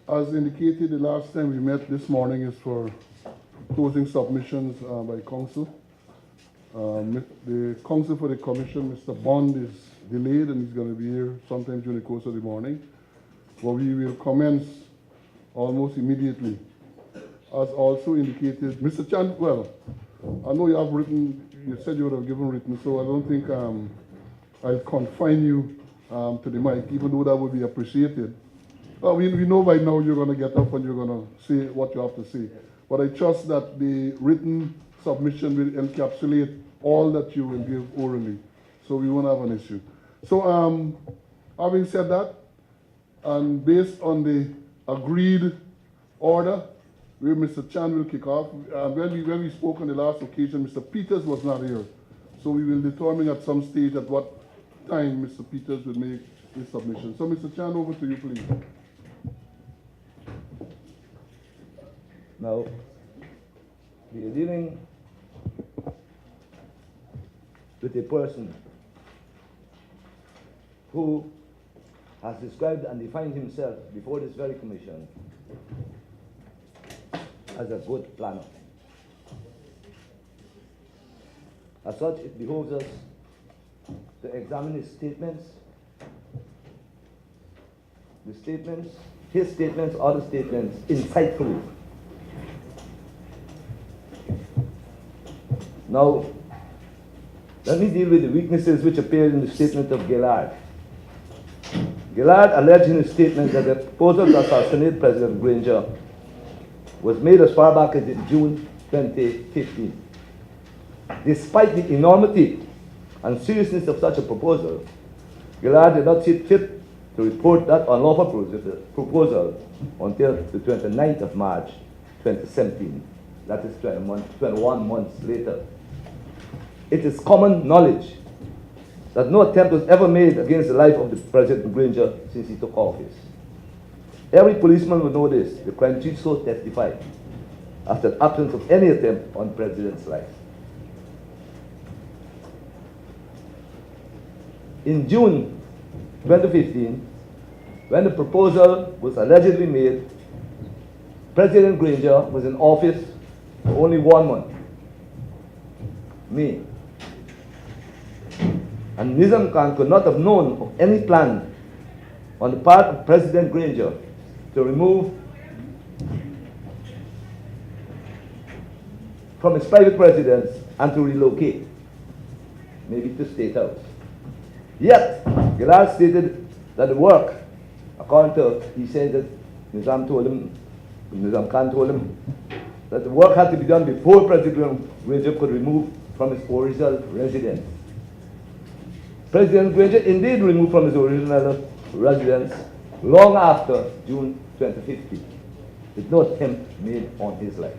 As indicated the last time we met this morning is for closing submissions by council. The counsel for the commission, Mr. Bond, is delayed and he's going to be here sometime during the course of the morning. But we will commence almost immediately. As also indicated, Mr. Chang, well, I know you have written, you said you would have given written, so I don't think I'll confine you to the mic, even though that would be appreciated. We know by now you're going to get up and you're going to say what you have to say. But I trust that the written submission will encapsulate all that you will give orally. So we won't have an issue. So having said that, and based on the agreed order, where Mr. Chang will kick off, when we spoke on the last occasion, Mr. Peters was not here. So we will determine at some stage at what time Mr. Peters will make his submission. So Mr. Chang, over to you, please. Now, we are dealing with a person who has described and defined himself before this very commission as a good planner. As such, it behoves us to examine his statements, his statements, other statements, insightfully. Now, let me deal with the weaknesses which appear in the statement of Gillard. Gillard alleged in his statement that the proposal to assassinate President Granger was made as far back as in June 2015. Despite the enormity and seriousness of such a proposal, Gillard did not see it fit to report that unlawful proposal until the 29th of March 2017. That is 21 months later. It is common knowledge that no attempt was ever made against the life of the President Granger since he took office. Every policeman would know this. The crime chief so testified after the absence of any attempt on the President's life. In June 2015, when the proposal was allegedly made, President Granger was in office for only 1 month, May. And Nizam Khan could not have known of any plan on the part of President Granger to remove from his private residence and to relocate, maybe to State House. Yet, Gillard stated that the work, according to, he said that Nizam Khan told him that the work had to be done before President Granger could remove from his original residence. President Granger indeed removed from his original residence long after June 2015, with no attempt made on his life.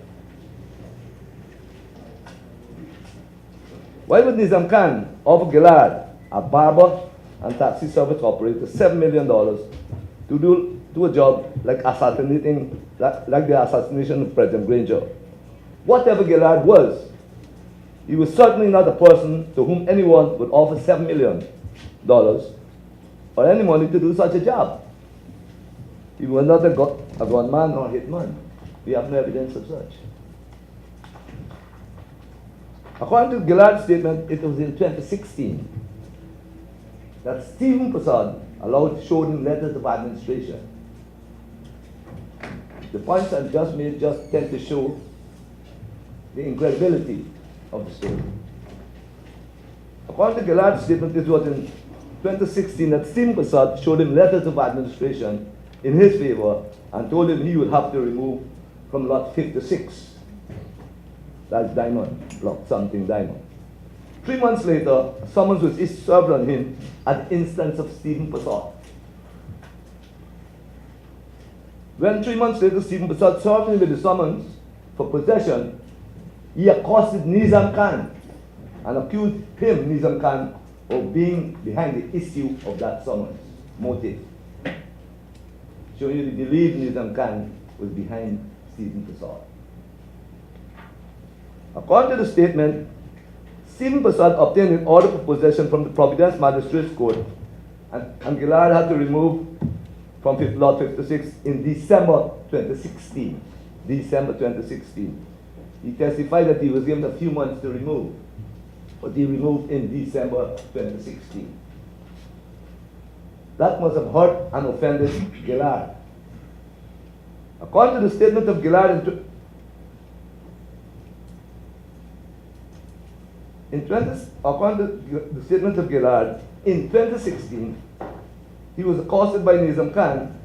Why would Nizam Khan offer Gillard, a barber and taxi service operator, $7 million to do a job like assassinating, like the assassination of President Granger? Whatever Gillard was, he was certainly not a person to whom anyone would offer $7 million or any money to do such a job. He was not a gunman or hitman. We have no evidence of such. According to Gillard's statement, it was in 2016 that Stephen Prasad showed him letters of administration. The points I've just made just tend to show the incredibility of the story. According to Gillard's statement, it was in 2016 that Stephen Prasad showed him letters of administration in his favor and told him he would have to remove from lot 56. That's Diamond, block something Diamond. 3 months later, a summons was served on him at the instance of Stephen Prasad. When 3 months later Stephen Prasad served him with the summons for possession, he accosted Nizam Khan and accused him, Nizam Khan, of being behind the issue of that summons, motive. Showing you he believed Nizam Khan was behind Stephen Prasad. According to the statement, Stephen Prasad obtained an order for possession from the Providence Magistrates Court, and Gillard had to remove from Lot 56 in December 2016. December 2016. He testified that he was given a few months to remove, but he removed in December 2016. That must have hurt and offended Gillard. According to the statement of Gillard according to the statement of Gillard, in 2016, he was accosted by D.S.M,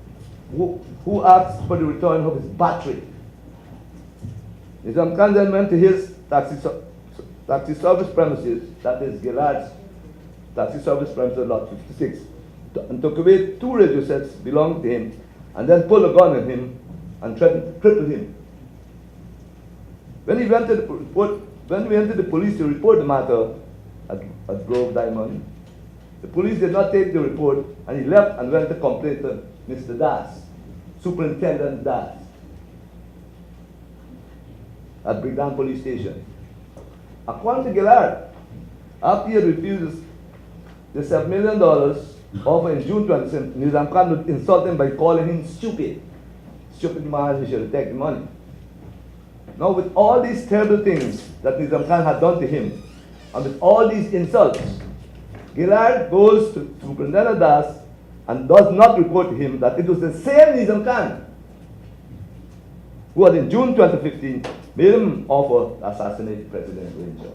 who asked for the return of his battery. D.S.M then went to his taxi service premises, that is Gillard's taxi service premises at Lot 56, and took away 2 radio sets belonging to him, and then pulled a gun on him and threatened to cripple him. When we entered the police to report the matter at Grove Diamond, the police did not take the report, and he left and went to complain to Mr. Das, Superintendent Das, at Brigdan Police Station. According to Gillard, after he had refused the $7 million offer in June 2017, D.S.M would insult him by calling him stupid. Stupid man, he should have taken money. Now, with all these terrible things that D.S.M had done to him, and with all these insults, Gillard goes to Superintendent Das and does not report to him that it was the same D.S.M who had in June 2015 made him offer to assassinate President Granger.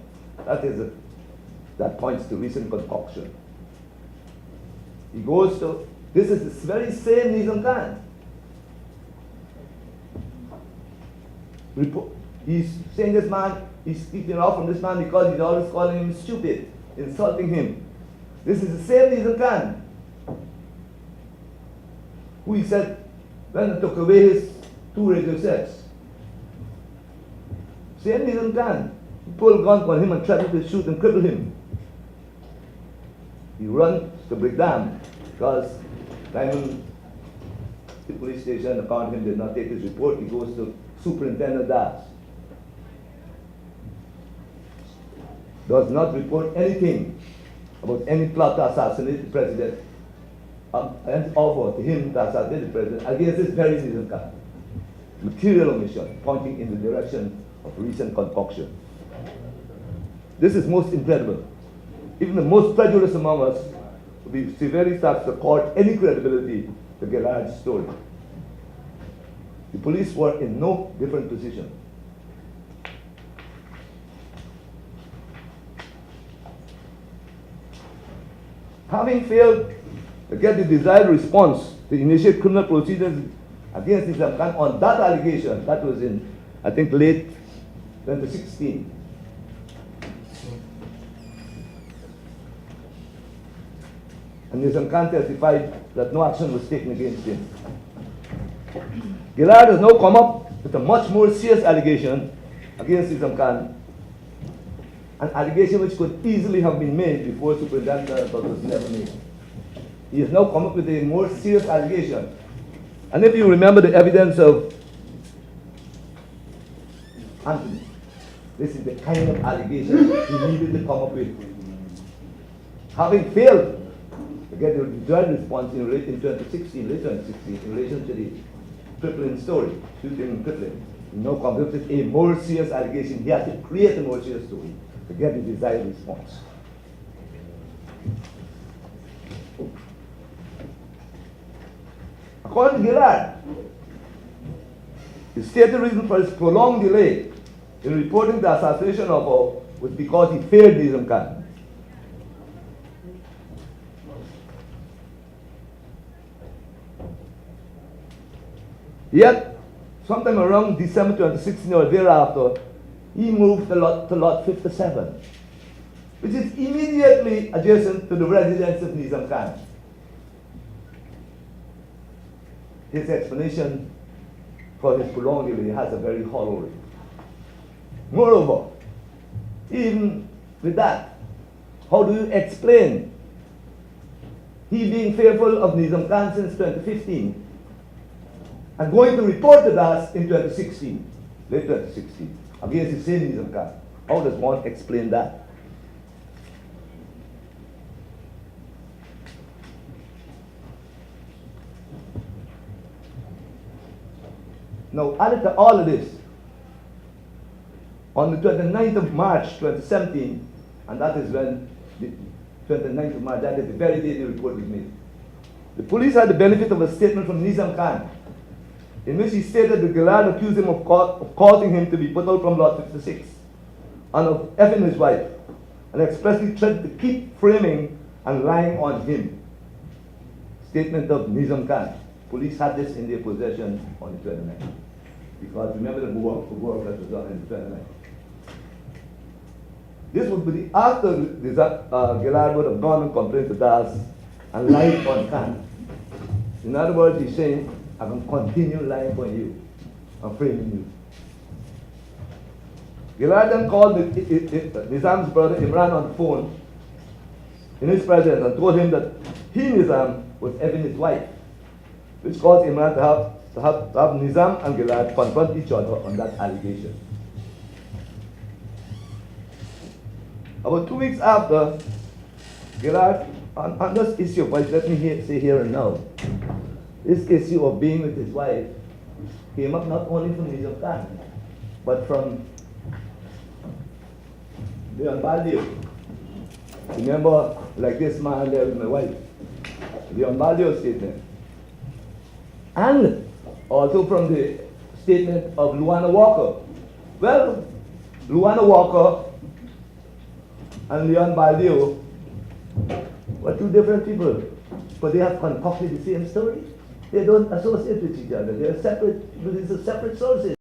That points to recent concoction. He goes to, this is this very same D.S.M. He's saying this man, he's speaking off from this man because he's always calling him stupid, insulting him. This is the same D.S.M who he said when he took away his 2 radio sets. Same D.S.M, he pulled a gun on him and threatened to shoot and cripple him. He runs to Brigdan because Diamond the police station account him did not take his report. He goes to Superintendent Das. Does not report anything about any plot to assassinate the president and offer to him to assassinate the president against this very D.S.M. Material omission pointing in the direction of recent concoction. This is most incredible. Even the most prejudiced among us will be severely taxed to accord any credibility to Gillard's story. The police were in no different position. Having failed to get the desired response to initiate criminal proceedings against D.S.M on that allegation, that was in, I think, late 2016. And D.S.M testified that no action was taken against him. Gillard has now come up with a much more serious allegation against D.S.M, an allegation which could easily have been made before Superintendent but was never made. He has now come up with a more serious allegation. And if you remember the evidence of Anthony, this is the kind of allegation he needed to come up with. Having failed to get the desired response in late 2016, in relation to the crippling story, shooting and crippling, he now comes up with a more serious allegation. He has to create a more serious story to get the desired response. According to Gillard, his stated reason for his prolonged delay in reporting the assassination offer was because he feared D.S.M. Yet, sometime around December 2016 or thereafter, he moved to lot 57, which is immediately adjacent to the residence of D.S.M. His explanation for his prolonged delay has a very hollow ring. Moreover, even with that, how do you explain he being fearful of D.S.M. since 2015 and going to report to us in 2016, late 2016, against the same D.S.M. How does one explain that? Now, added to all of this, on the 29th of March 2017, and that is when the 29th of March, that is the very day the report was made, the police had the benefit of a statement from Nizam Khan, in which he stated that Gillard accused him of causing him to be put out from Lot 56 and of effing his wife, and expressly threatened to keep framing and lying on him. Statement of Nizam Khan. Police had this in their possession on the 29th. Because remember the work that was done on the 29th. This would be after Gillard would have gone and complained to Das and lied on Khan. In other words, he's saying, I can continue lying on you and framing you. Gillard then called Nizam's brother Imran on the phone in his presence and told him that he, Nizam, was effing his wife, which caused Imran to have Nizam and Gillard confront each other on that allegation. About 2 weeks after, Gillard, on this issue of wife, let me say here and now, this issue of being with his wife came up not only from Nizam Khan, but from Leon Baldio. Remember, like this man there with my wife, Leon Baldio's statement. And also from the statement of Luana Walker. Well, Luana Walker and Leon Baldio were two different people, but they have concocted the same story. They don't associate with each other. They are separate, these are separate sources.